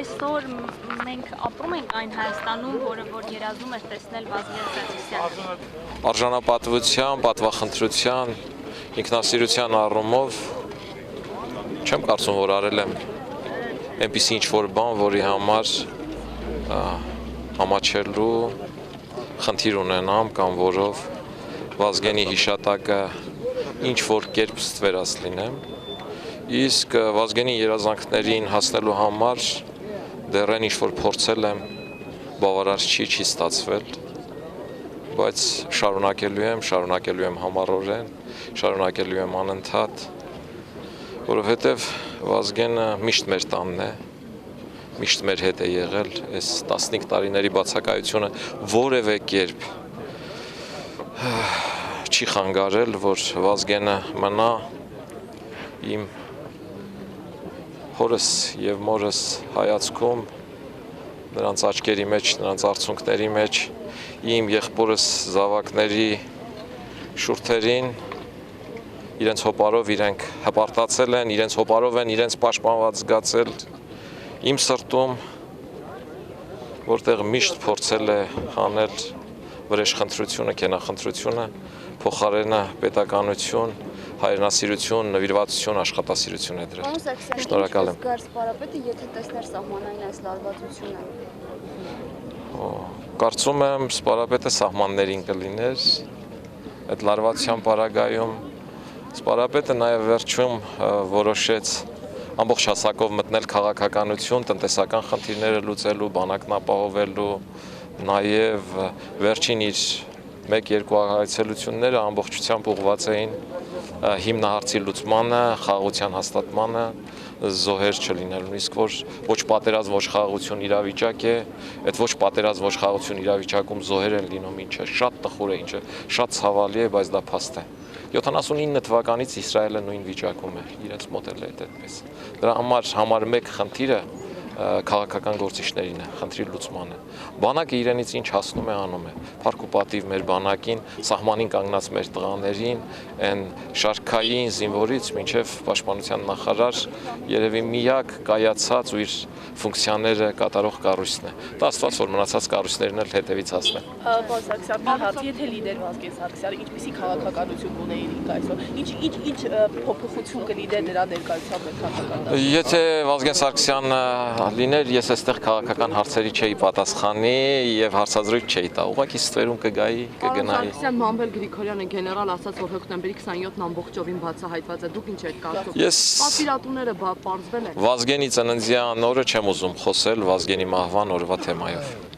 այսօր մենք ապրում ենք այն Հայաստանում, որը որ երազում էր տեսնել Վազգեն Սարգսյանը։ Արժանապատվության, պատվախնդրության, ինքնասիրության առումով չեմ կարծում, որ արել եմ այնպիսի ինչ-որ բան, որի համար համաչելու խնդիր ունենամ կամ որով Վազգենի հիշատակը ինչ-որ կերպ ստվերած լինեմ, իսկ Վազգենի երազանքներին հասնելու համար դեռ այն ինչ-որ փորձել եմ, բավարար չի ստացվել, բայց շարունակելու եմ համառորեն, շարունակելու եմ անընդհատ, որովհետև Վազգենը միշտ մեր տանն է, միշտ մեր հետ է եղել, այս 15 տարիների բացակայությունը որևէ կերպ չի խանգարել, որ Վազգենը մնա իմ հորս և մորս հայացքում, նրանց աչքերի մեջ, նրանց արցունքների մեջ, իմ եղբորս զավակների շուրթերին, իրենց հոպարով իրենք հպարտացել են, իրենց հոպարով են իրենց պաշտպանված զգացել, իմ սրտում, որտեղ միշտ փորձել է հանել վրեժխնդրությունը, կենախնդրությունը, փոխարենը պետականություն, հայրենասիրություն, նվիրվածություն, աշխատասիրություն է դրել։ Շնորհակալ եմ։ Գար սպարապետը, եթե տեսներ սահմանային այս լարվածությունը։ Կարծում եմ, սպարապետը սահմաններին կլիներ, այդ լարվածության պարագայում սպարապետը նաև վերջում որոշեց ամբողջ հասակով մտնել քաղաքականություն, տնտեսական խնդիրները լուծելու, բանակն ապահովելու, նաև վերջին իր 1-2 այցելությունները ամբողջությամբ ուղղված էին հիմնահարցի լուծմանը, խաղաղության հաստատմանը, զոհեր չլինելու, իսկ որ ոչ պատերազմ, ոչ խաղաղություն իրավիճակ է, այդ ոչ պատերազմ, ոչ խաղաղություն իրավիճակում զոհեր են լինում, ինչը շատ տխուր է, ինչը շատ ցավալի է, բայց դա փաստ է։ 79 թվականից Իսրայելը նույն վիճակում է, իրենց մոտ էլ է այդպես։ Դրա համար մեկ խնդիրը քաղաքական գործիչներին է, խնդրի լուծմանը։ Բանակը իրենից ինչ հասնում է, անում է։ Փառք ու պատիվ մեր բանակին, սահմանին կանգնած մեր տղաներին, այն շարքային զինվորից մինչև պաշտպանության նախարար, երևի միակ կայացած ու իր ֆունկցիաները կատարող կառույցն է։ Դա աստված, որ մնացած կառույցներն էլ հետևից հասնեն։ Պարոն Սարգսյան, հարցի եթե լիդեր Վազգեն Սարգսյանը, ինչպիսի քաղաքականություն կունեիք այսօր, ինչ փոփոխություն կլիներ դրա ներկայությամբ քաղաքական։ Եթե Վազգեն Սարգսյանը լիներ, ես այստեղ քաղաքական հարցերի չէի պատասխանի եւ հարցազրույց չէի տա։ Ուղղակի ստվերում կգայի, կգնայի։ Սարգսյան Մամբել Գրիգորյանը գեներալ ասաց, որ հոկտեմբերի 27-ն ամբողջովին բացահայտված է։ Դուք ինչ եք կարծում։ Պատվիրատուները պարզվել են։ Վազգենի ծննդյան օրը չեմ ուզում խոսել Վազգենի մահվան օրվա թեմայով։